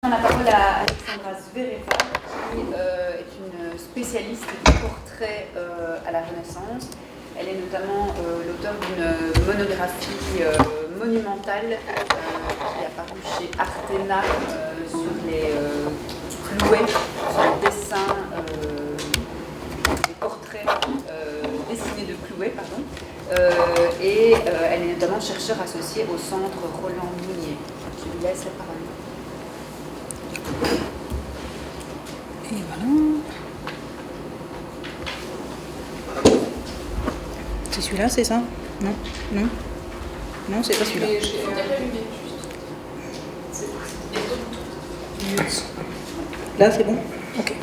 La parole à Alexandra Zvereva, qui est une spécialiste du portrait à la Renaissance. Elle est notamment l'auteure d'une monographie monumentale qui est apparue chez Artena sur les clouets, sur les dessins, les portraits dessinés de Clouet, pardon. Et elle est notamment chercheure associée au centre Roland Mounier. Je lui laisse la parole. Et voilà. C'est celui-là, c'est ça? Non, non. Non, c'est pas celui-là. Là, c'est bon? Ok.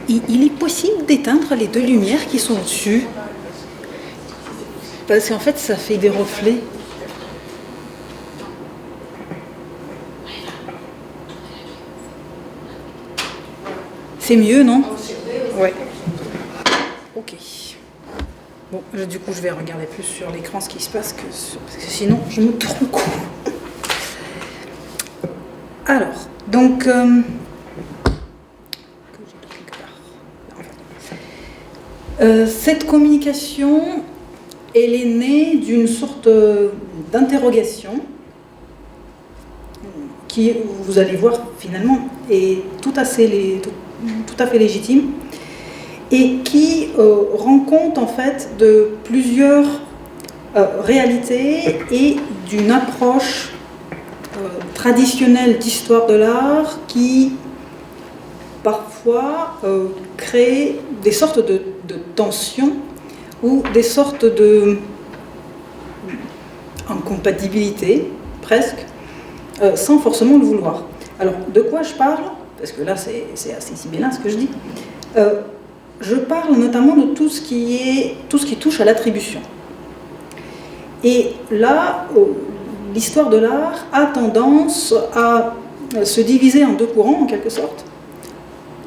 Il est possible d'éteindre les deux lumières qui sont au-dessus. Parce qu'en fait, ça fait des reflets. C'est mieux, non? Ouais. Ok. Bon, du coup, je vais regarder plus sur l'écran ce qui se passe, parce que sinon, je me trompe. Alors, donc... cette communication, elle est née d'une sorte d'interrogation qui, vous allez voir, finalement, est tout à fait légitime et qui rend compte, en fait, de plusieurs réalités et d'une approche traditionnelle d'histoire de l'art qui, parfois, crée des sortes de tensions ou des sortes d'incompatibilité, presque, sans forcément le vouloir. Alors, de quoi je parle? Parce que là, c'est assez sibyllin ce que je dis. Je parle notamment de tout ce qui touche à l'attribution. Et là, l'histoire de l'art a tendance à se diviser en deux courants, en quelque sorte.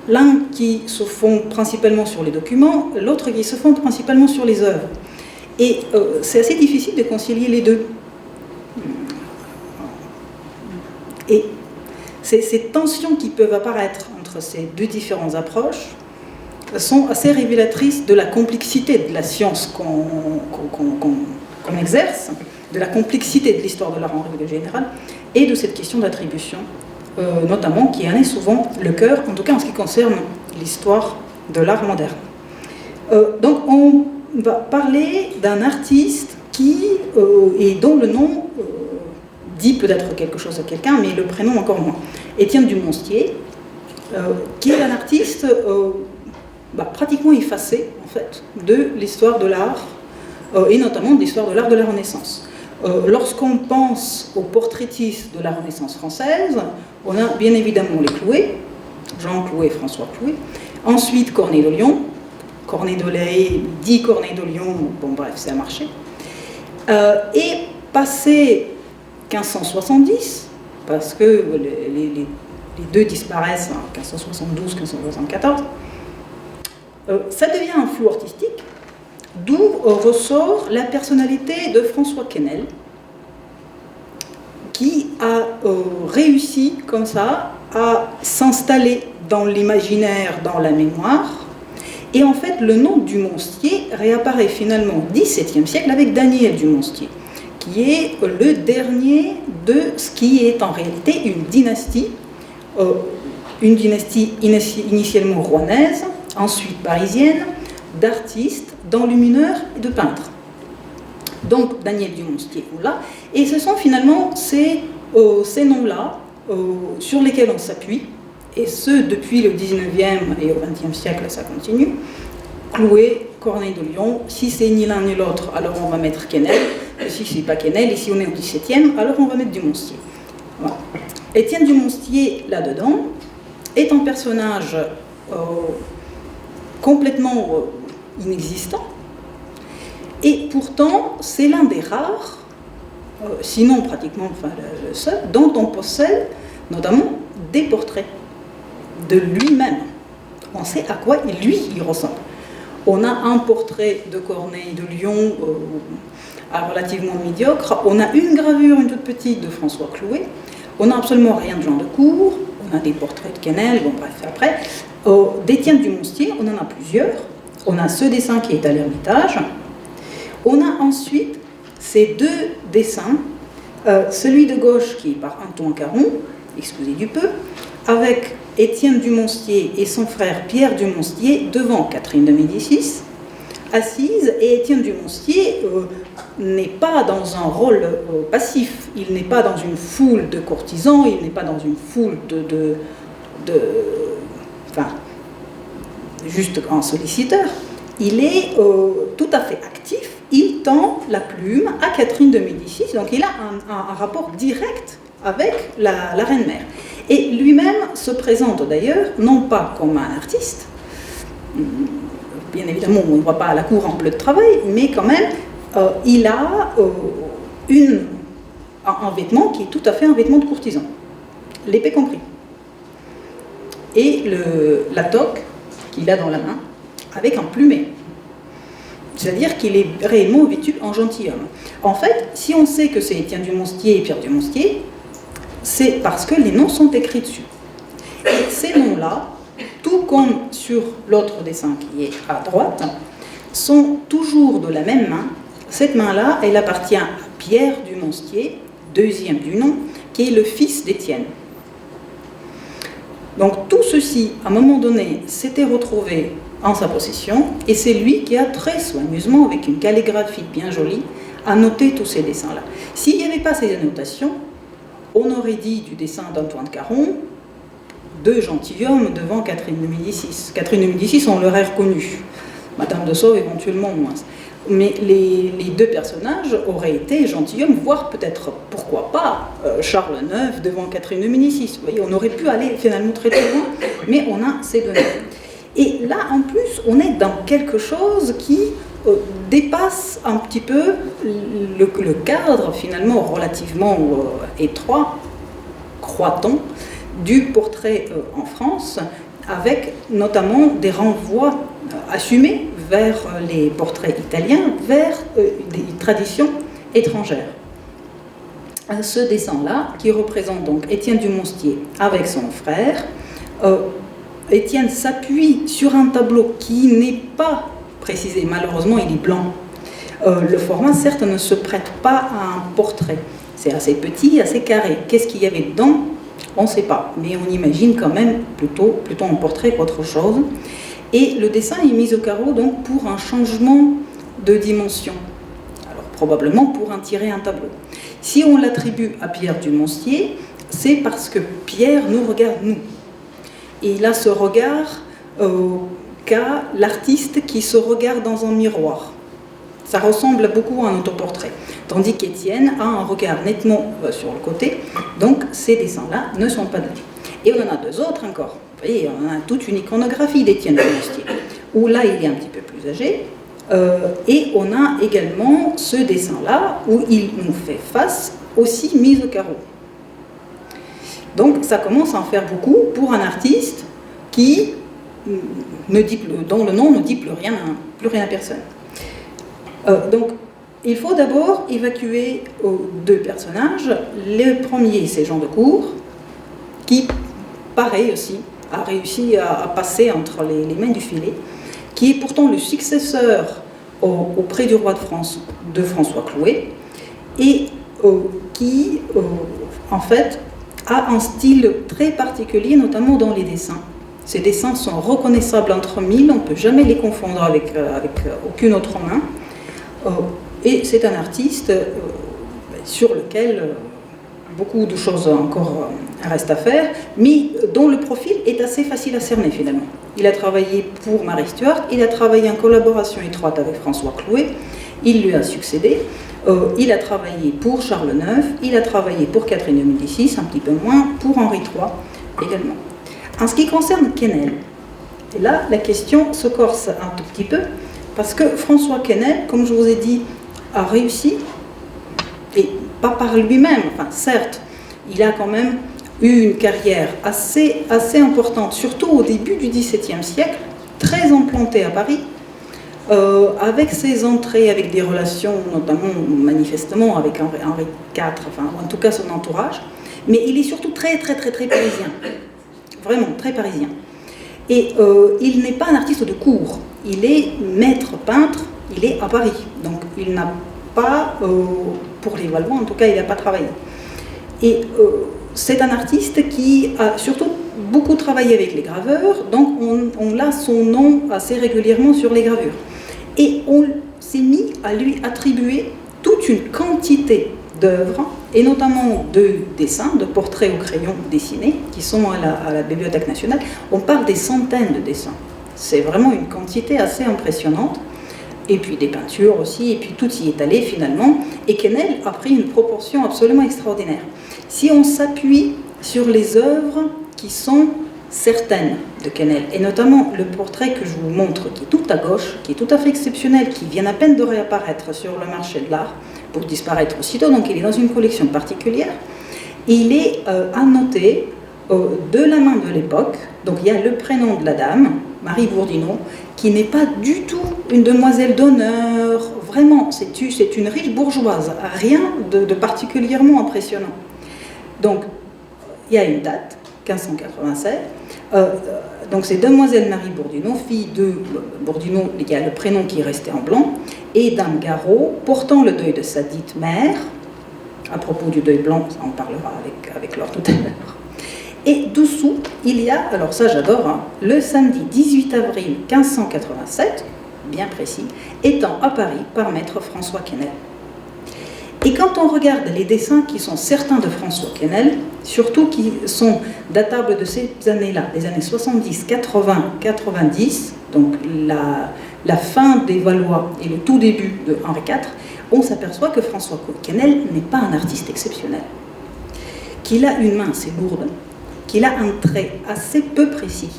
L'un qui se fonde principalement sur les documents, l'autre qui se fonde principalement sur les œuvres. Et c'est assez difficile de concilier les deux. Et ces tensions qui peuvent apparaître entre ces deux différentes approches sont assez révélatrices de la complexité de la science qu'on exerce, de la complexité de l'histoire de l'art en règle générale, et de cette question d'attribution, notamment qui en est souvent le cœur, en tout cas en ce qui concerne l'histoire de l'art moderne. Donc on va parler d'un artiste et dont le nom dit peut-être quelque chose à quelqu'un, mais le prénom encore moins. Étienne Dumonstier, qui est un artiste pratiquement effacé, en fait, de l'histoire de l'art, et notamment de l'histoire de l'art de la Renaissance. Lorsqu'on pense aux portraitistes de la Renaissance française, on a bien évidemment les Clouet, Jean Clouet, François Clouet, ensuite Corneille de Lion, Corneille de Laet, dit Corneille de Lion, bon bref, ça a marché. Et passé 1570, parce que les deux disparaissent en 1572-1574, ça devient un flou artistique, d'où ressort la personnalité de François Quesnel, qui a réussi comme ça à s'installer dans l'imaginaire, dans la mémoire. Et en fait, le nom Dumonstier réapparaît finalement au XVIIe siècle avec Daniel Dumonstier, qui est le dernier de ce qui est en réalité une dynastie initialement rouennaise, ensuite parisienne, d'artistes, d'enlumineurs et de peintres. Donc Daniel Dumonstier est là, et ce sont finalement ces noms-là sur lesquels on s'appuie, et ce depuis le 19e et au 20e siècle, ça continue. Clouet, Corneille de Lion, si c'est ni l'un ni l'autre, alors on va mettre Quesnel, et si c'est pas Quesnel, et si on est au 17e, alors on va mettre Dumonstier. Voilà. Étienne Dumonstier, là-dedans, est un personnage complètement inexistant, et pourtant c'est l'un des rares, sinon pratiquement le seul, dont on possède notamment des portraits de lui-même. On sait à quoi il ressemble. On a un portrait de Corneille de Lyon relativement médiocre. On a une gravure, une toute petite, de François Clouet. On n'a absolument rien de Jean de Cour. On a des portraits de Quesnel, bon bref, après. D'Étienne du Monstier, on en a plusieurs. On a ce dessin qui est à l'Ermitage. On a ensuite ces deux dessins, celui de gauche qui est par Antoine Caron, excusez du peu, avec Étienne du Monstier et son frère Pierre du Monstier devant Catherine de Médicis, assise, et Étienne du Monstier n'est pas dans un rôle passif, il n'est pas dans une foule de courtisans, il n'est pas dans une foule enfin, juste un solliciteur, il est tout à fait actif, il tend la plume à Catherine de Médicis, donc il a un rapport direct avec la reine-mère. Et lui-même se présente d'ailleurs, non pas comme un artiste, bien évidemment on ne voit pas à la cour en bleu de travail, mais quand même il a un vêtement qui est tout à fait un vêtement de courtisan, l'épée compris. Et la toque qu'il a dans la main, avec un plumet. C'est-à-dire qu'il est réellement vêtu en gentilhomme. En fait, si on sait que c'est Étienne du Monstier et Pierre du Monstier, c'est parce que les noms sont écrits dessus. Et ces noms-là, tout comme sur l'autre dessin qui est à droite, sont toujours de la même main. Cette main-là, elle appartient à Pierre du Monstier, deuxième du nom, qui est le fils d'Étienne. Donc tout ceci, à un moment donné, s'était retrouvé en sa possession, et c'est lui qui a très soigneusement, avec une calligraphie bien jolie, annoté tous ces dessins-là. S'il n'y avait pas ces annotations, on aurait dit du dessin d'Antoine Caron, deux gentilshommes devant Catherine de Médicis. Catherine de Médicis, on l'aurait reconnue. Madame de Sauve, éventuellement moins. Mais les deux personnages auraient été gentilshommes, voire peut-être, pourquoi pas, Charles IX devant Catherine de Médicis. Vous voyez, on aurait pu aller finalement très très loin, mais on a ces deux noms. Et là, en plus, on est dans quelque chose qui dépasse un petit peu le cadre, finalement, relativement étroit, croit-on, du portrait en France, avec notamment des renvois assumés vers les portraits italiens, vers des traditions étrangères. Ce dessin-là, qui représente donc Étienne du Monstier avec son frère, Étienne s'appuie sur un tableau qui n'est pas précisé, malheureusement il est blanc. Le format, certes, ne se prête pas à un portrait. C'est assez petit, assez carré. Qu'est-ce qu'il y avait dedans ? On ne sait pas, mais on imagine quand même plutôt un portrait qu'autre chose. Et le dessin est mis au carreau donc pour un changement de dimension. Alors probablement pour en tirer un tableau. Si on l'attribue à Pierre du Monstier, c'est parce que Pierre nous regarde nous. Et il a ce regard qu'a l'artiste qui se regarde dans un miroir. Ça ressemble beaucoup à un autoportrait. Tandis qu'Étienne a un regard nettement sur le côté, donc ces dessins-là ne sont pas datés. Et on en a deux autres encore. Vous voyez, on a toute une iconographie d'Étienne du Monstier, où là il est un petit peu plus âgé. Et on a également ce dessin-là, où il nous fait face, aussi mis au carreau. Donc ça commence à en faire beaucoup pour un artiste qui dont le nom ne dit plus rien à personne. Donc il faut d'abord évacuer deux personnages. Le premier, c'est Jean de Cour, qui, pareil aussi, a réussi à passer entre les mains du filet, qui est pourtant le successeur auprès du roi de France de François Clouet, et qui, en fait, a un style très particulier, notamment dans les dessins. Ces dessins sont reconnaissables entre mille, on ne peut jamais les confondre avec aucune autre main. Et c'est un artiste sur lequel beaucoup de choses encore restent à faire, mais dont le profil est assez facile à cerner finalement. Il a travaillé pour Marie Stuart, il a travaillé en collaboration étroite avec François Clouet, il lui a succédé. Il a travaillé pour Charles IX, il a travaillé pour Catherine de Médicis, un petit peu moins, pour Henri III également. En ce qui concerne Quesnel, et là la question se corse un tout petit peu, parce que François Quesnel, comme je vous ai dit, a réussi, et pas par lui-même, enfin certes, il a quand même eu une carrière assez importante, surtout au début du XVIIe siècle, très implantée à Paris, avec ses entrées, avec des relations, notamment manifestement avec Henri IV, enfin, en tout cas son entourage, mais il est surtout très parisien, vraiment très parisien. Et il n'est pas un artiste de cour, il est maître peintre, il est à Paris, donc il n'a pas, pour les Valois en tout cas, il n'a pas travaillé. Et c'est un artiste qui a surtout beaucoup travaillé avec les graveurs, donc on a son nom assez régulièrement sur les gravures. Et on s'est mis à lui attribuer toute une quantité d'œuvres, et notamment de dessins, de portraits au crayon dessinés, qui sont à la Bibliothèque nationale. On parle des centaines de dessins. C'est vraiment une quantité assez impressionnante. Et puis des peintures aussi, et puis tout y est allé finalement. Et Quesnel a pris une proportion absolument extraordinaire. Si on s'appuie sur les œuvres qui sont certaines de Quesnel, et notamment le portrait que je vous montre, qui est tout à gauche, qui est tout à fait exceptionnel, qui vient à peine de réapparaître sur le marché de l'art, pour disparaître aussitôt, donc il est dans une collection particulière, et il est annoté de la main de l'époque, donc il y a le prénom de la dame, Marie Bourdineau, qui n'est pas du tout une demoiselle d'honneur, vraiment, c'est une riche bourgeoise, rien de particulièrement impressionnant. Donc, il y a une date, 1587, donc c'est demoiselle Marie Bourdineau, fille de Bourdineau, il y a le prénom qui est resté en blanc, et dame Garot, portant le deuil de sa dite mère, à propos du deuil blanc, ça on parlera avec Laure tout à l'heure. Et dessous, il y a, alors ça j'adore, hein, le samedi 18 avril 1587, bien précis, étant à Paris par maître François Quesnel. Et quand on regarde les dessins qui sont certains de François Quesnel, surtout qui sont datables de ces années-là, des années 70, 80, 90, donc la fin des Valois et le tout début de Henri IV, on s'aperçoit que François Quesnel n'est pas un artiste exceptionnel, qu'il a une main assez lourde, qu'il a un trait assez peu précis,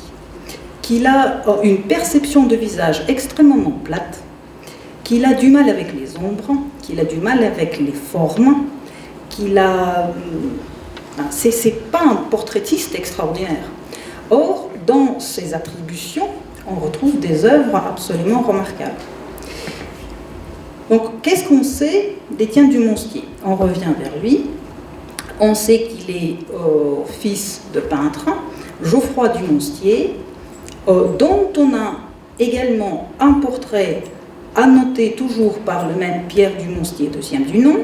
qu'il a une perception de visage extrêmement plate, qu'il a du mal avec les ombres, qu'il a du mal avec les formes, qu'il a... C'est pas un portraitiste extraordinaire. Or, dans ses attributions, on retrouve des œuvres absolument remarquables. Donc, qu'est-ce qu'on sait d'Étienne du Monstier? On revient vers lui. On sait qu'il est fils de peintre, Geoffroy du Monstier, dont on a également un portrait annoté toujours par le même Pierre du Monstier, deuxième du nom,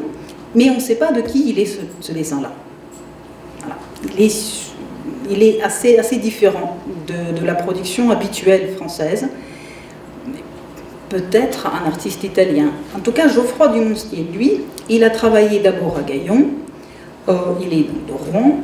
mais on ne sait pas de qui il est ce dessin-là. Voilà. Il est assez différent de la production habituelle française, peut-être un artiste italien. En tout cas, Geoffroy du Monstier, lui, il a travaillé d'abord à Gaillon, il est de Rouen,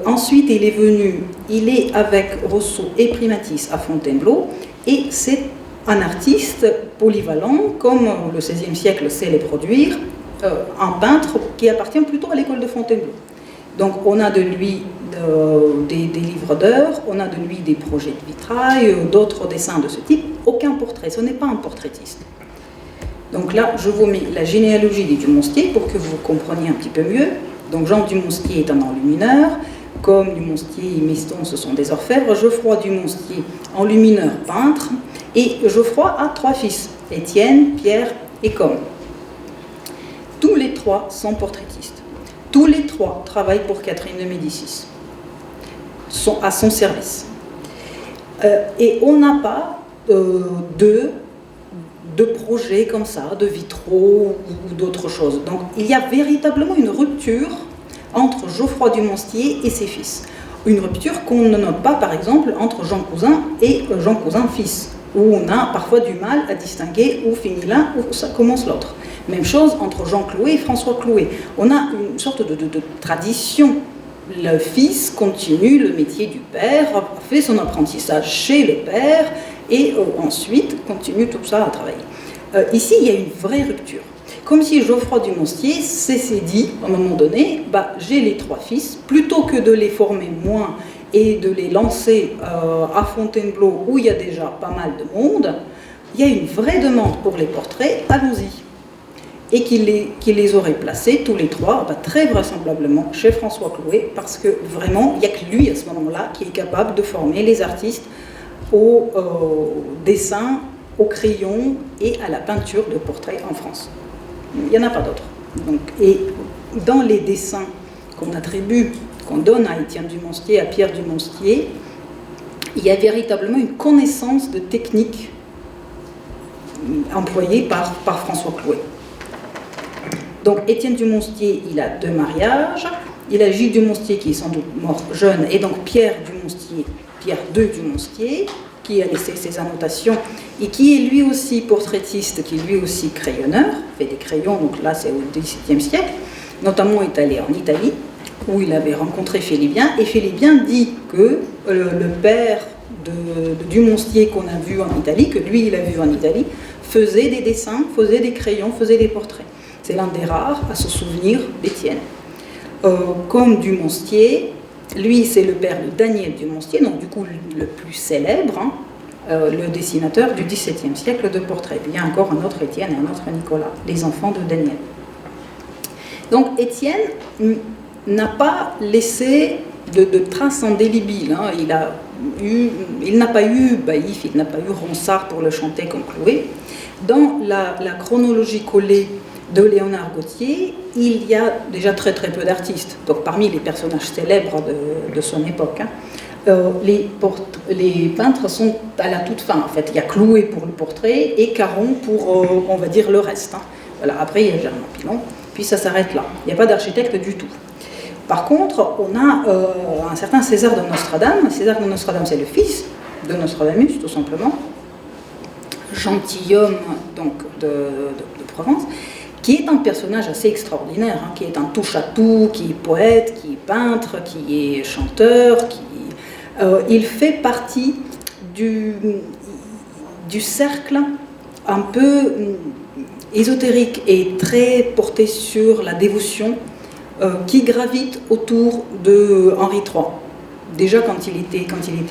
ensuite il est venu, il est avec Rousseau et Primatis à Fontainebleau, et c'est un artiste polyvalent, comme le XVIe siècle sait les produire, un peintre qui appartient plutôt à l'école de Fontainebleau. Donc on a de lui des livres d'heures, on a de lui des projets de vitrail, d'autres dessins de ce type, aucun portrait, ce n'est pas un portraitiste. Donc là, je vous mets la généalogie des Dumonstier pour que vous compreniez un petit peu mieux. Donc Jean Dumonstier est un enlumineur, comme Dumonstier et Miston, ce sont des orfèvres, Geoffroy Dumonstier, enlumineur peintre, et Geoffroy a 3 fils, Étienne, Pierre et Com. Tous les 3 sont portraitistes. Tous les 3 travaillent pour Catherine de Médicis, sont à son service. Et on n'a pas de projets comme ça, de vitraux ou d'autres choses. Donc il y a véritablement une rupture entre Geoffroy Dumonstier et ses fils. Une rupture qu'on ne note pas, par exemple, entre Jean Cousin et Jean Cousin fils, où on a parfois du mal à distinguer où finit l'un, où ça commence l'autre. Même chose entre Jean Clouet et François Clouet. On a une sorte de tradition. Le fils continue le métier du père, fait son apprentissage chez le père, et ensuite continue tout ça à travailler. Ici, il y a une vraie rupture. Comme si Geoffroy Dumonstier s'est dit, à un moment donné, j'ai les 3 fils, plutôt que de les former moins et de les lancer à Fontainebleau, où il y a déjà pas mal de monde, il y a une vraie demande pour les portraits, allons-y. Et qu'il les aurait placés, tous les 3, très vraisemblablement, chez François Clouet, parce que vraiment, il n'y a que lui, à ce moment-là, qui est capable de former les artistes au dessin au crayon et à la peinture de portrait en France. Il n'y en a pas d'autres. Et dans les dessins qu'on attribue, qu'on donne à Étienne Dumonstier, à Pierre Dumonstier, il y a véritablement une connaissance de techniques employées par François Clouet. Donc Étienne Dumonstier, il a 2 mariages. Il a Gilles Dumonstier qui est sans doute mort jeune, et donc Pierre Dumonstier, Pierre II Dumonstier, qui a laissé ses annotations et qui est lui aussi portraitiste, qui est lui aussi crayonneur, fait des crayons, donc là c'est au XVIIe siècle, notamment est allé en Italie, où il avait rencontré Félibien, et Félibien dit que le père de Dumonstier qu'on a vu en Italie, que lui il a vu en Italie, faisait des dessins, faisait des crayons, faisait des portraits. C'est l'un des rares à se souvenir d'Étienne. Comme Dumonstier, lui c'est le père de Daniel Dumonstier, donc du coup le plus célèbre, le dessinateur du XVIIe siècle de portraits. Il y a encore un autre Étienne et un autre Nicolas, les enfants de Daniel. Donc Étienne n'a pas laissé de traces indélébiles. Il n'a pas eu Baïf, il n'a pas eu Ronsard pour le chanter comme Chloé. Dans la chronologie collée de Léonard Gautier, il y a déjà très très peu d'artistes. Donc parmi les personnages célèbres de son époque, les peintres sont à la toute fin en fait. Il y a Clouet pour le portrait et Caron pour, on va dire, le reste. Voilà. Après il y a Germain Pilon, puis ça s'arrête là. Il n'y a pas d'architecte du tout. Par contre, on a un certain César de Nostradame. César de Nostradame, c'est le fils de Nostradamus, tout simplement, gentilhomme donc de Provence, qui est un personnage assez extraordinaire, qui est un touche-à-tout, qui est poète, qui est peintre, qui est chanteur, il fait partie du cercle un peu ésotérique et très porté sur la dévotion qui gravite autour de Henri III, déjà quand il était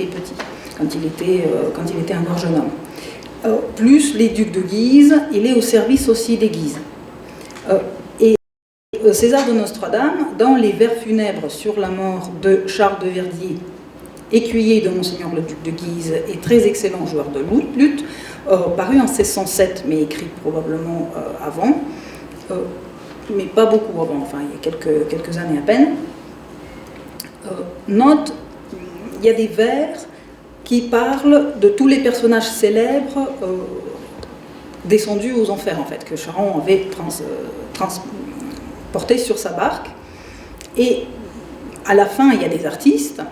petit, quand il était encore jeune homme. Plus les ducs de Guise, il est au service aussi des Guises. Et César de Nostradame, dans les vers funèbres sur la mort de Charles de Verdier, écuyer de Monseigneur le duc de Guise et très excellent joueur de luth, paru en 1607, mais écrit probablement avant, mais pas beaucoup avant, enfin il y a quelques années à peine, note, il y a des vers qui parlent de tous les personnages célèbres descendus aux enfers, en fait, que Charon avait transporté sur sa barque. Et à la fin, il y a des artistes.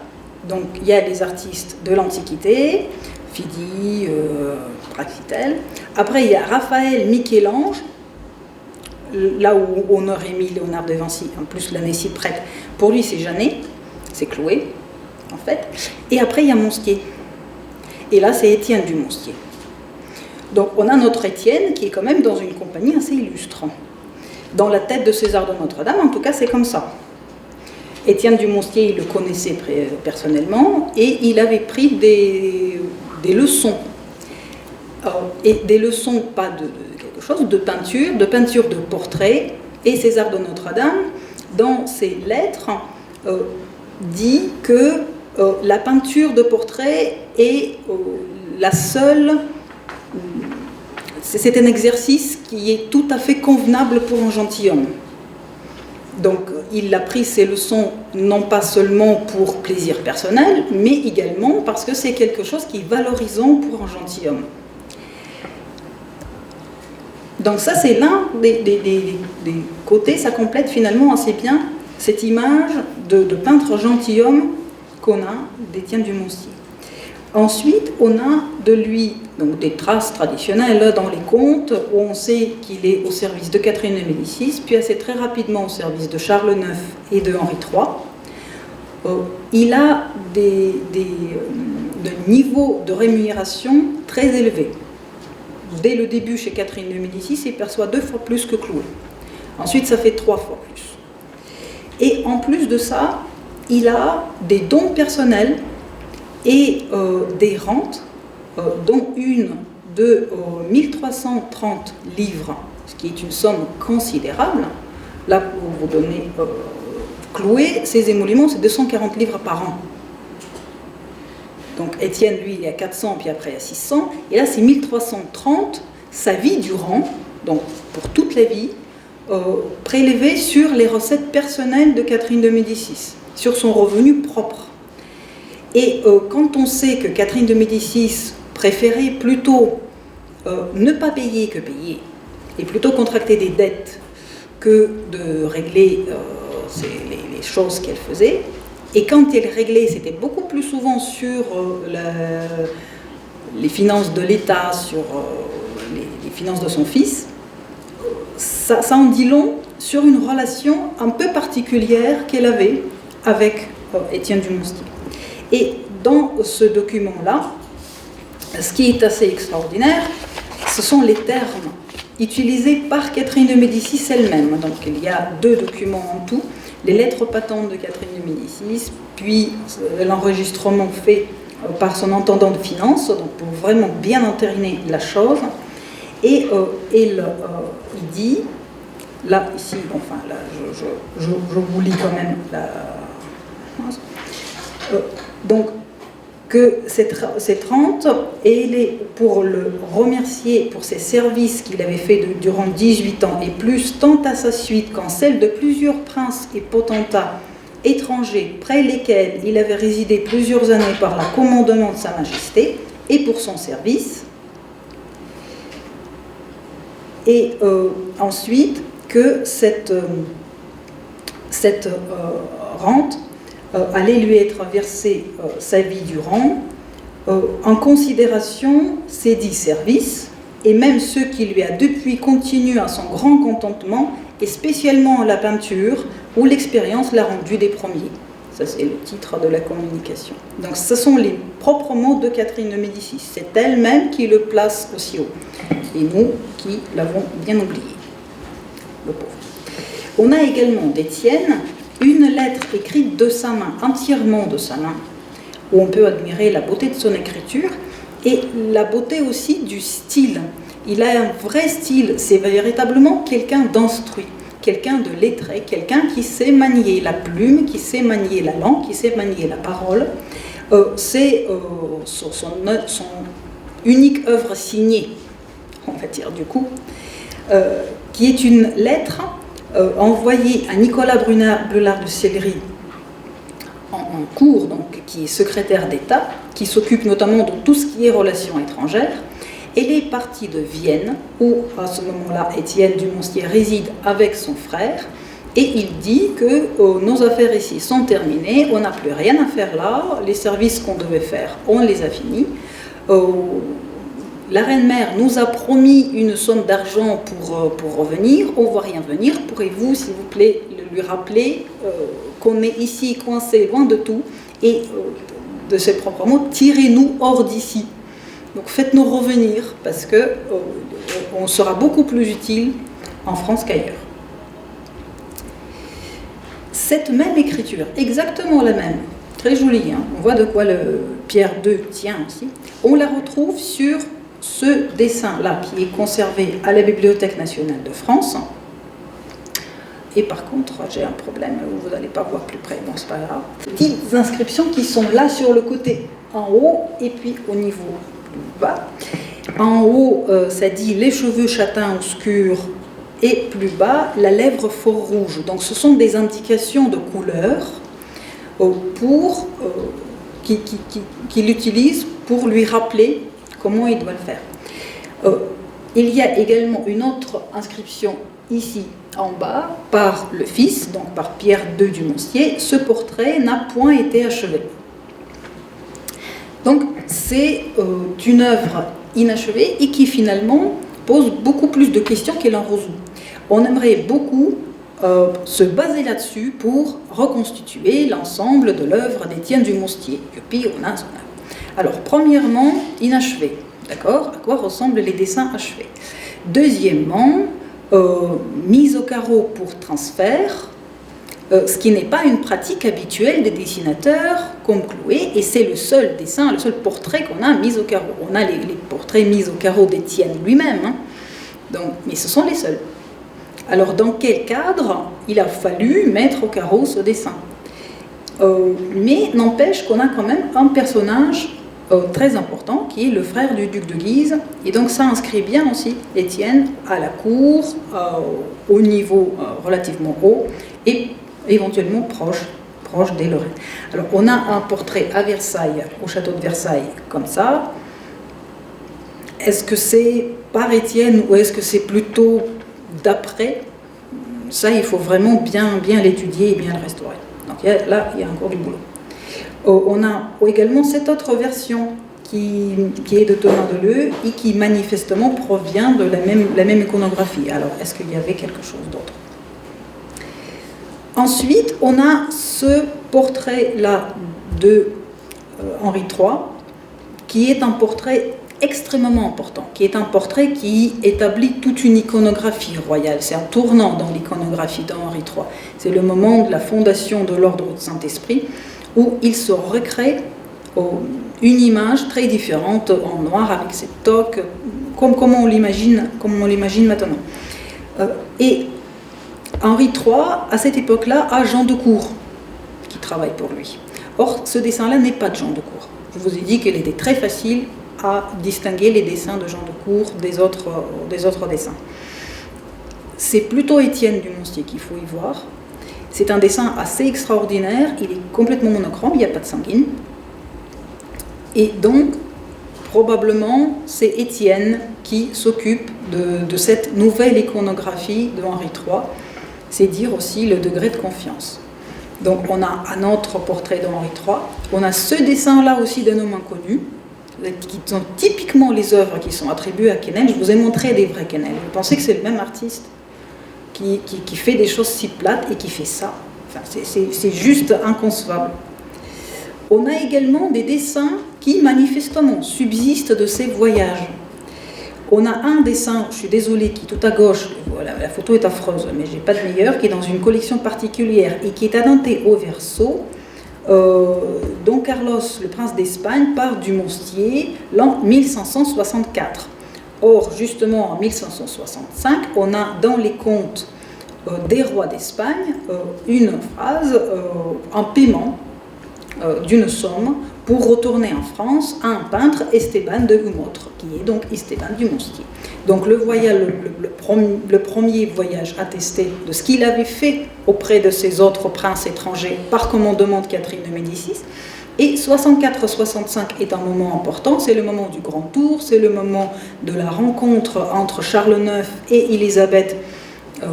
Donc, il y a des artistes de l'Antiquité, Fidi, Praxitèle. Après, il y a Raphaël, Michel-Ange, là où on aurait mis Léonard de Vinci, en plus l'année si prête. Pour lui, c'est Janet, c'est Chloé, en fait. Et après, il y a Monstier. Et là, c'est Étienne Dumonstier. Donc, on a notre Étienne qui est quand même dans une compagnie assez illustre. Dans la tête de César de Notre-Dame, en tout cas, c'est comme ça. Étienne Dumonstier, il le connaissait personnellement et il avait pris des leçons. Et des leçons, pas de quelque chose, de peinture de portrait. Et César de Notre-Dame, dans ses lettres, dit que la peinture de portrait est la seule... C'est un exercice qui est tout à fait convenable pour un gentilhomme. Donc, il a pris ses leçons non pas seulement pour plaisir personnel, mais également parce que c'est quelque chose qui est valorisant pour un gentilhomme. Donc ça, c'est l'un des côtés, ça complète finalement assez bien cette image de peintre gentilhomme qu'on a d'Étienne Dumonstier. Ensuite, on a de lui donc, des traces traditionnelles dans les contes où on sait qu'il est au service de Catherine de Médicis, puis assez très rapidement au service de Charles IX et de Henri III. Il a des niveaux de rémunération très élevés. Dès le début chez Catherine de Médicis, il perçoit 2 fois plus que Chloé. Ensuite, ça fait 3 fois plus. Et en plus de ça, il a des dons personnels et des rentes, dont une de 1330 livres, ce qui est une somme considérable. Là, pour vous donner Chloé, ses émoluments, c'est 240 livres par an. Donc Étienne, lui, il est à 400, puis après à 600. Et là, c'est 1330, sa vie durant, donc pour toute la vie, prélevée sur les recettes personnelles de Catherine de Médicis, sur son revenu propre. Et quand on sait que Catherine de Médicis préférait plutôt ne pas payer que payer, et plutôt contracter des dettes que de régler les choses qu'elle faisait, et quand elle réglait, c'était beaucoup plus souvent sur les finances de l'État, sur les finances de son fils, ça en dit long sur une relation un peu particulière qu'elle avait avec Étienne du Monstier. Et dans ce document-là, ce qui est assez extraordinaire, ce sont les termes utilisés par Catherine de Médicis elle-même. Donc il y a 2 documents en tout, les lettres patentes de Catherine de Médicis, puis l'enregistrement fait par son intendant de finances, donc pour vraiment bien entériner la chose. Et il dit, là, ici, enfin, là, je vous lis quand même la... donc, que cette rente, elle est pour le remercier pour ses services qu'il avait fait durant 18 ans, et plus tant à sa suite qu'en celle de plusieurs princes et potentats étrangers près lesquels il avait résidé plusieurs années par le commandement de Sa Majesté, et pour son service. Et ensuite, que cette rente allait lui être versée sa vie durant, en considération ses 10 services, et même ceux qui lui a depuis continué à son grand contentement, et spécialement la peinture, où l'expérience l'a rendu des premiers. Ça, c'est le titre de la communication. Donc, ce sont les propres mots de Catherine de Médicis. C'est elle-même qui le place aussi haut. Et nous qui l'avons bien oublié. Le pauvre. On a également d'Étienne une lettre écrite de sa main, entièrement de sa main, où on peut admirer la beauté de son écriture et la beauté aussi du style. Il a un vrai style, c'est véritablement quelqu'un d'instruit, quelqu'un de lettré, quelqu'un qui sait manier la plume, qui sait manier la langue, qui sait manier la parole. C'est son unique œuvre signée, on va dire du coup, qui est une lettre envoyée à Nicolas Brulard de Sillery en cours, donc, qui est secrétaire d'État, qui s'occupe notamment de tout ce qui est relations étrangères. Elle est partie de Vienne, où à ce moment-là, Étienne du Monstier réside avec son frère, et il dit que nos affaires ici sont terminées, on n'a plus rien à faire là, les services qu'on devait faire, on les a finis. La reine-mère nous a promis une somme d'argent pour revenir, on ne voit rien venir. Pourrez-vous, s'il vous plaît, lui rappeler qu'on est ici coincé loin de tout, et de ses propres mots, tirez-nous hors d'ici. Donc faites-nous revenir, parce qu'on sera beaucoup plus utile en France qu'ailleurs. Cette même écriture, exactement la même, très jolie, hein, on voit de quoi le Pierre II tient aussi, on la retrouve sur ce dessin-là, qui est conservé à la Bibliothèque nationale de France. Et par contre, j'ai un problème où vous n'allez pas voir plus près, bon, c'est pas grave. Petites inscriptions qui sont là sur le côté, en haut, et puis au niveau plus bas. En haut, ça dit les cheveux châtains obscurs, et plus bas, la lèvre fort rouge. Donc ce sont des indications de couleur qu'il utilise pour lui rappeler comment il doit le faire. Il y a également une autre inscription ici en bas par le fils, donc par Pierre II du Monstier. Ce portrait n'a point été achevé. Donc c'est une œuvre inachevée et qui finalement pose beaucoup plus de questions qu'elle en résout. On aimerait beaucoup se baser là-dessus pour reconstituer l'ensemble de l'œuvre d'Étienne du Monstier. Youpi, on a son œuvre. Alors, premièrement, inachevé. D'accord ? À quoi ressemblent les dessins achevés ? Deuxièmement, mise au carreau pour transfert, ce qui n'est pas une pratique habituelle des dessinateurs comme Chloé, et c'est le seul dessin, le seul portrait qu'on a mis au carreau. On a les portraits mis au carreau d'Étienne lui-même, hein. Donc, mais ce sont les seuls. Alors, dans quel cadre il a fallu mettre au carreau ce dessin ? Mais n'empêche qu'on a quand même un personnage très important, qui est le frère du duc de Guise. Et donc ça inscrit bien aussi Étienne à la cour, au niveau relativement haut, et éventuellement proche des Lorraine. Alors on a un portrait à Versailles, au château de Versailles, comme ça. Est-ce que c'est par Étienne ou est-ce que c'est plutôt d'après? Ça, il faut vraiment bien l'étudier et bien le restaurer. Donc là, il y a encore du boulot. On a également cette autre version qui est de Thomas Deleu et qui manifestement provient de la même iconographie. Alors, est-ce qu'il y avait quelque chose d'autre? Ensuite, on a ce portrait-là de Henri III, qui est un portrait extrêmement important, qui est un portrait qui établit toute une iconographie royale. C'est un tournant dans l'iconographie d'Henri III. C'est le moment de la fondation de l'ordre du Saint-Esprit, où il se recrée une image très différente en noir, avec cette toque, comme on l'imagine maintenant. Et Henri III, à cette époque-là, a Jean de Cour qui travaille pour lui. Or, ce dessin-là n'est pas de Jean de Cour. Je vous ai dit qu'il était très facile à distinguer les dessins de Jean de Cour des autres dessins. C'est plutôt Étienne du Monstier qu'il faut y voir. C'est un dessin assez extraordinaire, il est complètement monochrome, il n'y a pas de sanguine. Et donc, probablement, c'est Étienne qui s'occupe de cette nouvelle iconographie de Henri III. C'est dire aussi le degré de confiance. Donc, on a un autre portrait de Henri III. On a ce dessin-là aussi d'un homme inconnu, qui sont typiquement les œuvres qui sont attribuées à Quesnel. Je vous ai montré des vrais Quesnel. Vous pensez que c'est le même artiste qui fait des choses si plates et qui fait ça. Enfin, c'est juste inconcevable. On a également des dessins qui manifestement subsistent de ces voyages. On a un dessin, je suis désolée, qui est tout à gauche, voilà, la photo est affreuse, mais je n'ai pas de meilleur, qui est dans une collection particulière et qui est annoté au verso. Don Carlos, le prince d'Espagne, part du Monstier l'an 1564. Or, justement, en 1565, on a dans les contes des rois d'Espagne une phrase en paiement d'une somme pour retourner en France à un peintre, Esteban de Humotre, qui est donc Esteban du Monstier. Donc le premier voyage attesté de ce qu'il avait fait auprès de ces autres princes étrangers par commandement de Catherine de Médicis. Et 64-65 est un moment important, c'est le moment du Grand Tour, c'est le moment de la rencontre entre Charles IX et Élisabeth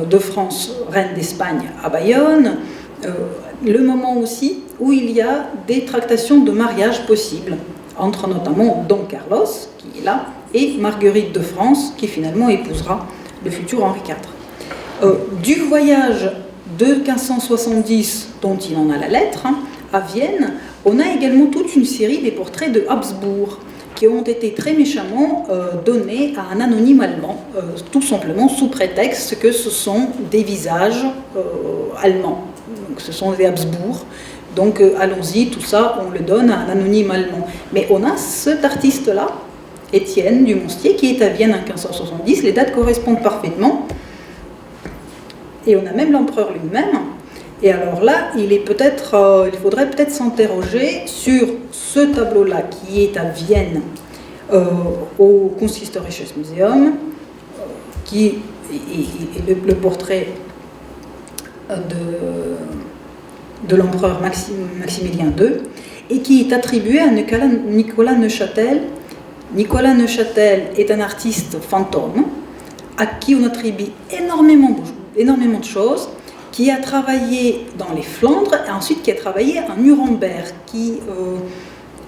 de France, reine d'Espagne, à Bayonne, le moment aussi où il y a des tractations de mariage possibles, entre notamment Don Carlos, qui est là, et Marguerite de France, qui finalement épousera le futur Henri IV. Du voyage de 1570, dont il en a la lettre, à Vienne, on a également toute une série des portraits de Habsbourg, qui ont été très méchamment donnés à un anonyme allemand, tout simplement sous prétexte que ce sont des visages allemands. Donc ce sont des Habsbourg. Donc allons-y, tout ça, on le donne à un anonyme allemand. Mais on a cet artiste-là, Étienne du Monstier, qui est à Vienne en 1570. Les dates correspondent parfaitement. Et on a même l'empereur lui-même. Et alors là, il faudrait peut-être s'interroger sur ce tableau-là qui est à Vienne, au Kunsthistorisches Museum, qui est le portrait de l'empereur Maximilien II, et qui est attribué à Nicolas Neuchâtel. Nicolas Neuchâtel est un artiste fantôme, à qui on attribue énormément de choses, qui a travaillé dans les Flandres et ensuite qui a travaillé à Nuremberg, qui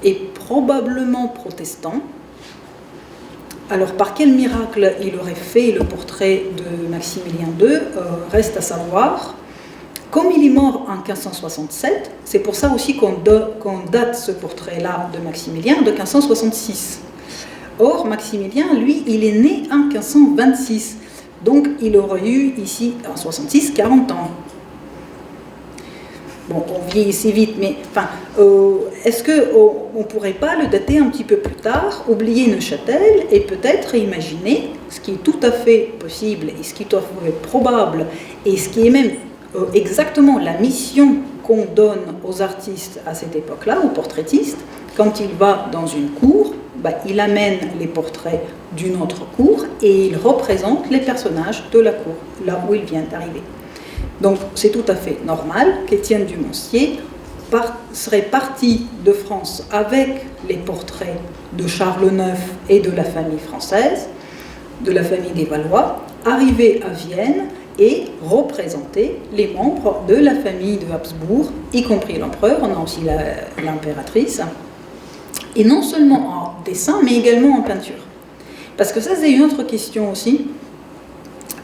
est probablement protestant. Alors par quel miracle il aurait fait le portrait de Maximilien II reste à savoir. Comme il est mort en 1567, c'est pour ça aussi qu'on date ce portrait-là de Maximilien de 1566. Or, Maximilien, lui, il est né en 1526. Donc, il aurait eu ici, en 66, 40 ans. Bon, on vieillit vite, mais enfin, est-ce qu'on ne pourrait pas le dater un petit peu plus tard, oublier Neuchâtel et peut-être imaginer ce qui est tout à fait possible et ce qui est tout à fait probable et ce qui est même exactement la mission qu'on donne aux artistes à cette époque-là, aux portraitistes, quand il va dans une cour, il amène les portraits d'une autre cour et il représente les personnages de la cour, là où il vient d'arriver. Donc c'est tout à fait normal qu'Étienne du Moncier serait parti de France avec les portraits de Charles IX et de la famille française, de la famille des Valois, arriver à Vienne et représenter les membres de la famille de Habsbourg, y compris l'empereur, on a aussi l'impératrice, et non seulement en dessin, mais également en peinture. Parce que ça, c'est une autre question aussi,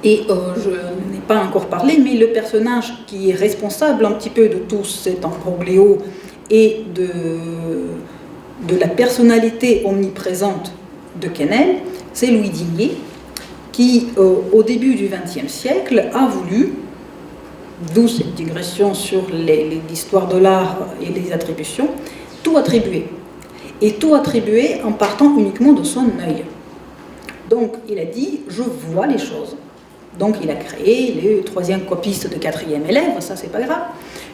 et je n'ai pas encore parlé, mais le personnage qui est responsable un petit peu de tout cet imbroglio et de la personnalité omniprésente de Quesnel, c'est Louis Digné, qui, au début du XXe siècle, a voulu, d'où cette digression sur l'histoire de l'art et les attributions, tout attribuer. Et tout attribuer en partant uniquement de son œil. Donc, il a dit, je vois les choses. Donc, il a créé le 3e copiste de 4e élève, ça, c'est pas grave.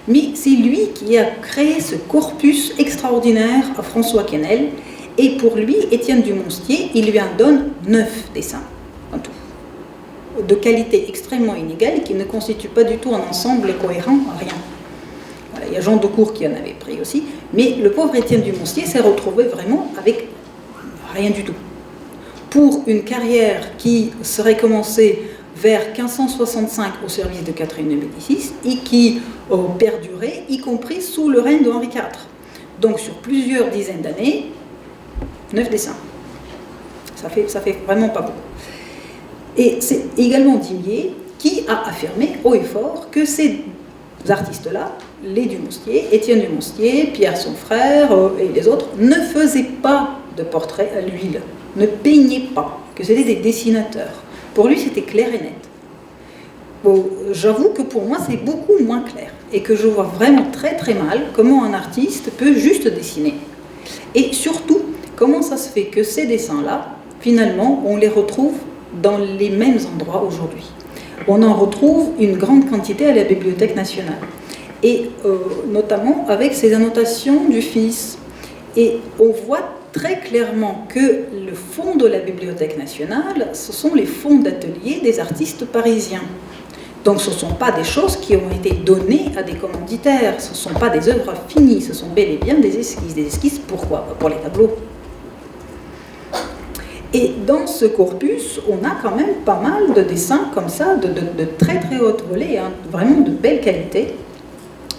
Mais c'est lui qui a créé ce corpus extraordinaire à François Quesnel. Et pour lui, Étienne du Moncier, il lui en donne 9 dessins, en tout, de qualité extrêmement inégale et qui ne constituent pas du tout un ensemble cohérent, rien. Voilà, il y a Jean Decour qui en avait pris aussi, mais le pauvre Étienne du Moncier s'est retrouvé vraiment avec rien du tout. Pour une carrière qui serait commencée vers 1565 au service de Catherine de Médicis et qui perdurait, y compris sous le règne de Henri IV. Donc sur plusieurs dizaines d'années, 9 dessins. Ça fait vraiment pas beaucoup. Et c'est également Digné qui a affirmé haut et fort que ces artistes-là, les du Moncier, Étienne du Moncier, Pierre son frère et les autres, ne faisaient pas de portraits à l'huile, ne peignaient pas, que c'était des dessinateurs. Pour lui, c'était clair et net. Bon, j'avoue que pour moi, c'est beaucoup moins clair et que je vois vraiment très très mal comment un artiste peut juste dessiner. Et surtout, comment ça se fait que ces dessins-là, finalement, on les retrouve dans les mêmes endroits aujourd'hui. On en retrouve une grande quantité à la Bibliothèque nationale. Et notamment avec ces annotations du fils. Et on voit très clairement que le fonds de la Bibliothèque nationale, ce sont les fonds d'atelier des artistes parisiens. Donc ce ne sont pas des choses qui ont été données à des commanditaires, ce ne sont pas des œuvres finies, ce sont bel et bien des esquisses. Des esquisses, pourquoi ? Pour les tableaux. Et dans ce corpus, on a quand même pas mal de dessins comme ça, de très très haute volée, hein, vraiment de belle qualité.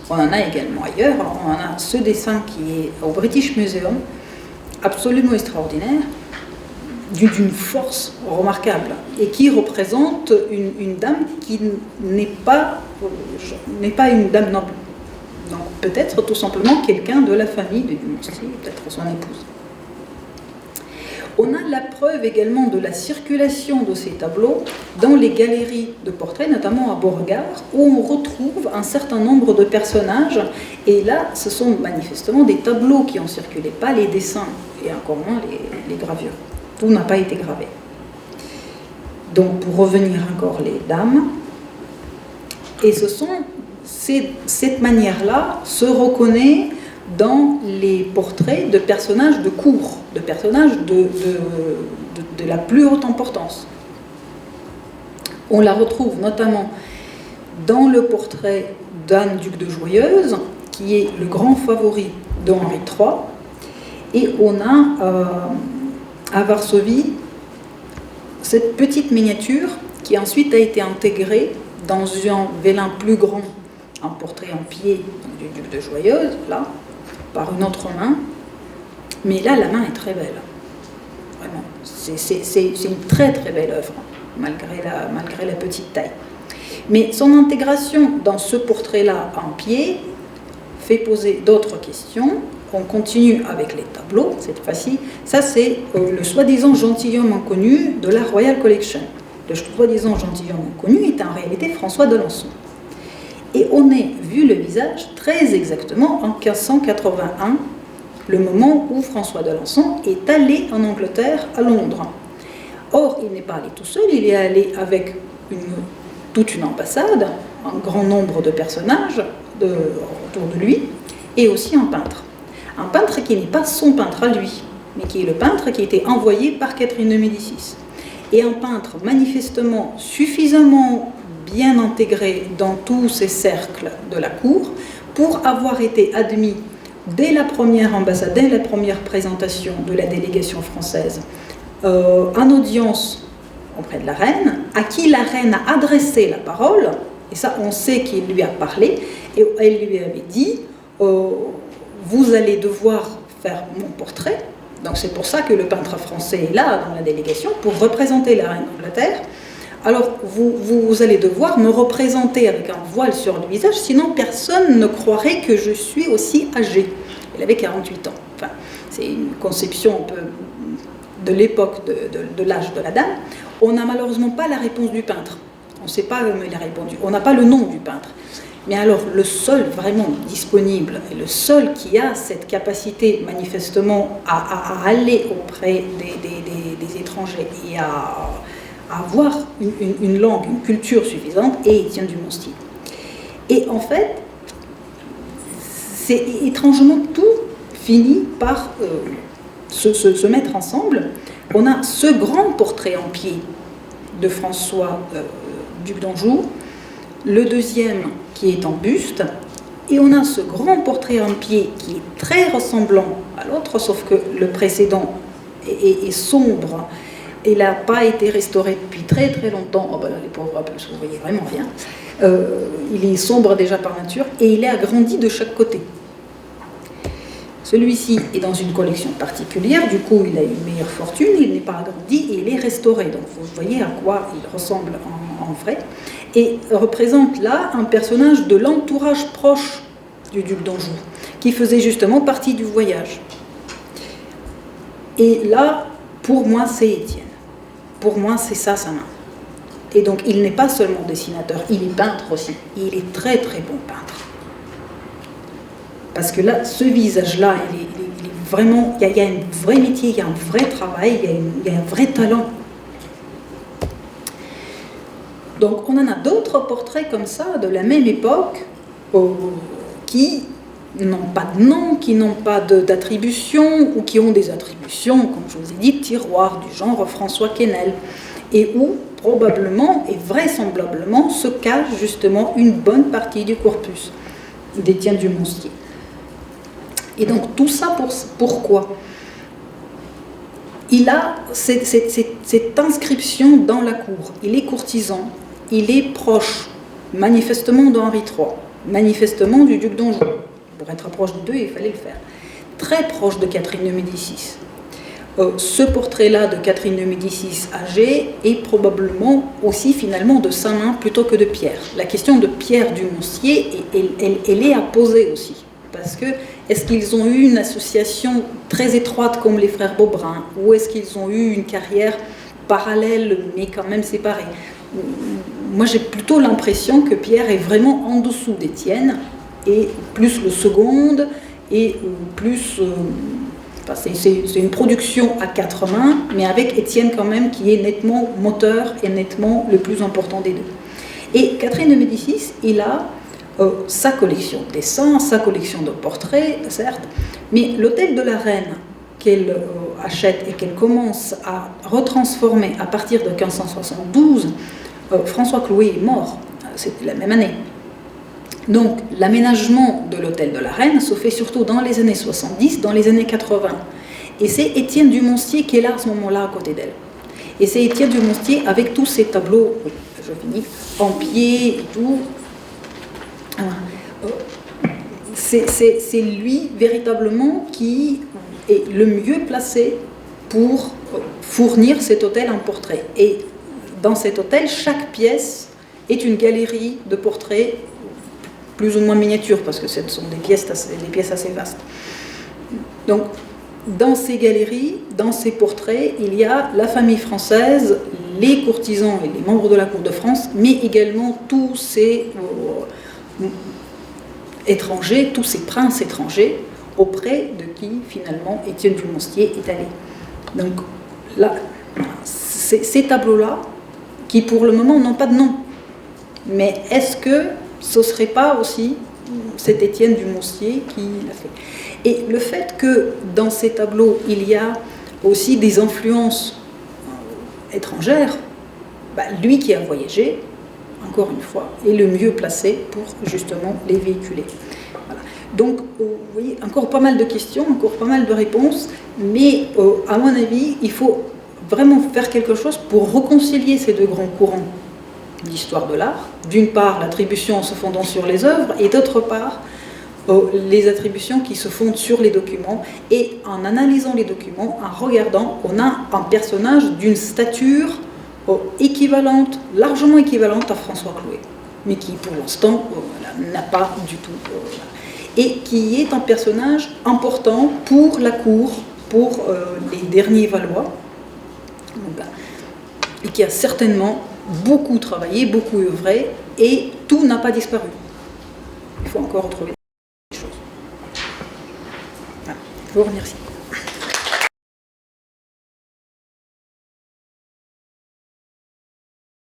On en a également ailleurs. On a ce dessin qui est au British Museum, absolument extraordinaire, d'une force remarquable, et qui représente une dame qui n'est pas une dame noble. Donc peut-être tout simplement quelqu'un de la famille de Moncier, peut-être son épouse. On a la preuve également de la circulation de ces tableaux dans les galeries de portraits, notamment à Beauregard, où on retrouve un certain nombre de personnages. Et là, ce sont manifestement des tableaux qui ont circulé, pas les dessins, et encore moins les gravures. Tout n'a pas été gravé. Donc, pour revenir encore les dames, et cette manière-là se reconnaît dans les portraits de personnages de cour, de personnages de la plus haute importance. On la retrouve notamment dans le portrait d'Anne, duc de Joyeuse, qui est le grand favori d'Henri III, et on a à Varsovie cette petite miniature qui ensuite a été intégrée dans un vélin plus grand, un portrait en pied du duc de Joyeuse, là, par une autre main, mais là la main est très belle, vraiment, c'est une très très belle œuvre, malgré la petite taille. Mais son intégration dans ce portrait-là en pied fait poser d'autres questions. On continue avec les tableaux, cette fois-ci. Ça, c'est le soi-disant gentilhomme inconnu de la Royal Collection. Le soi-disant gentilhomme inconnu est en réalité François d'Alençon. Et on est, vu le visage, très exactement en 1581, le moment où François d'Alençon est allé en Angleterre, à Londres. Or, il n'est pas allé tout seul, il est allé avec toute une ambassade, un grand nombre de personnages autour de lui, et aussi un peintre. Un peintre qui n'est pas son peintre à lui, mais qui est le peintre qui a été envoyé par Catherine de Médicis. Et un peintre manifestement suffisamment bien intégré dans tous ces cercles de la cour pour avoir été admis dès la première ambassade, dès la première présentation de la délégation française, en audience auprès de la reine, à qui la reine a adressé la parole, et ça on sait qu'il lui a parlé, et elle lui avait dit vous allez devoir faire mon portrait. Donc c'est pour ça que le peintre français est là dans la délégation, pour représenter la reine d'Angleterre. Alors vous allez devoir me représenter avec un voile sur le visage, sinon personne ne croirait que je suis aussi âgée. Elle avait 48 ans. Enfin, c'est une conception un peu de l'époque de l'âge de la dame. On n'a malheureusement pas la réponse du peintre. On ne sait pas comment il a répondu. On n'a pas le nom du peintre. Mais alors, le seul vraiment disponible, et le seul qui a cette capacité manifestement à aller auprès des étrangers et à avoir une langue, une culture suffisante, est Étienne du Monstier. Et en fait, c'est étrangement tout finit par se mettre ensemble. On a ce grand portrait en pied de François, duc d'Anjou, le deuxième qui est en buste, et on a ce grand portrait en pied qui est très ressemblant à l'autre, sauf que le précédent est sombre. Il n'a pas été restauré depuis très très longtemps. Oh ben là, les pauvres, vous voyez vraiment rien. Il est sombre déjà par nature et il est agrandi de chaque côté. Celui-ci est dans une collection particulière, du coup il a une meilleure fortune, il n'est pas agrandi et il est restauré. Donc vous voyez à quoi il ressemble en vrai. Et représente là un personnage de l'entourage proche du duc d'Anjou, qui faisait justement partie du voyage. Et là, pour moi, c'est Étienne. Pour moi, c'est ça sa main. Et donc, il n'est pas seulement dessinateur, il est peintre aussi. Et il est très très bon peintre. Parce que là, ce visage-là, il est vraiment... Il y a un vrai métier, il y a un vrai travail, il y a un vrai talent. Donc, on en a d'autres portraits comme ça, de la même époque, qui n'ont pas de nom, qui n'ont pas d'attribution, ou qui ont des attributions, comme je vous ai dit, tiroirs, du genre François Quesnel, et où, probablement et vraisemblablement, se cache justement une bonne partie du corpus d'Étienne du Monstier. Et donc, tout ça, pourquoi ? Il a cette inscription dans la cour. Il est courtisan, il est proche, manifestement d'Henri III, manifestement du duc d'Anjou. Pour être proche d'eux, il fallait le faire. Très proche de Catherine de Médicis. Ce portrait-là de Catherine de Médicis âgée est probablement aussi finalement de sa main plutôt que de Pierre. La question de Pierre du Monstier, elle est à poser aussi. Parce que, est-ce qu'ils ont eu une association très étroite comme les frères Beaubrun, ou est-ce qu'ils ont eu une carrière parallèle mais quand même séparée ? Moi, j'ai plutôt l'impression que Pierre est vraiment en dessous d'Étienne, et plus le second, et plus... c'est une production à quatre mains, mais avec Étienne quand même qui est nettement moteur et nettement le plus important des deux. Et Catherine de Médicis, il a sa collection de dessins, sa collection de portraits, certes, mais l'hôtel de la Reine qu'elle achète et qu'elle commence à retransformer à partir de 1572, François Clouet est mort, c'était la même année. Donc l'aménagement de l'hôtel de la Reine se fait surtout dans les années 70, dans les années 80. Et c'est Étienne du Monstier qui est là à ce moment-là à côté d'elle. Et c'est Étienne du Monstier avec tous ses tableaux, je finis, en pied et tout. C'est lui véritablement qui est le mieux placé pour fournir cet hôtel en portrait. Et dans cet hôtel, chaque pièce est une galerie de portraits plus ou moins miniatures, parce que ce sont des pièces assez vastes. Donc, dans ces galeries, dans ces portraits, il y a la famille française, les courtisans et les membres de la cour de France, mais également tous ces étrangers, tous ces princes étrangers, auprès de qui, finalement, Étienne du Monstier est allé. Donc, là, ces tableaux-là, qui pour le moment n'ont pas de nom, mais est-ce que ce ne serait pas aussi c'est Étienne Dumoncier qui l'a fait. Et le fait que dans ces tableaux, il y a aussi des influences étrangères, lui qui a voyagé, encore une fois, est le mieux placé pour justement les véhiculer. Voilà. Donc, vous voyez, encore pas mal de questions, encore pas mal de réponses, mais à mon avis, il faut vraiment faire quelque chose pour réconcilier ces deux grands courants d'histoire de l'art. D'une part, l'attribution en se fondant sur les œuvres, et d'autre part, les attributions qui se fondent sur les documents. Et en analysant les documents, en regardant, on a un personnage d'une stature équivalente, largement équivalente à François Clouet, mais qui pour l'instant n'a pas du tout... et qui est un personnage important pour la cour, pour les derniers Valois, et qui a certainement beaucoup travaillé, beaucoup œuvré, et tout n'a pas disparu. Il faut encore retrouver des choses. Voilà. Je vous remercie.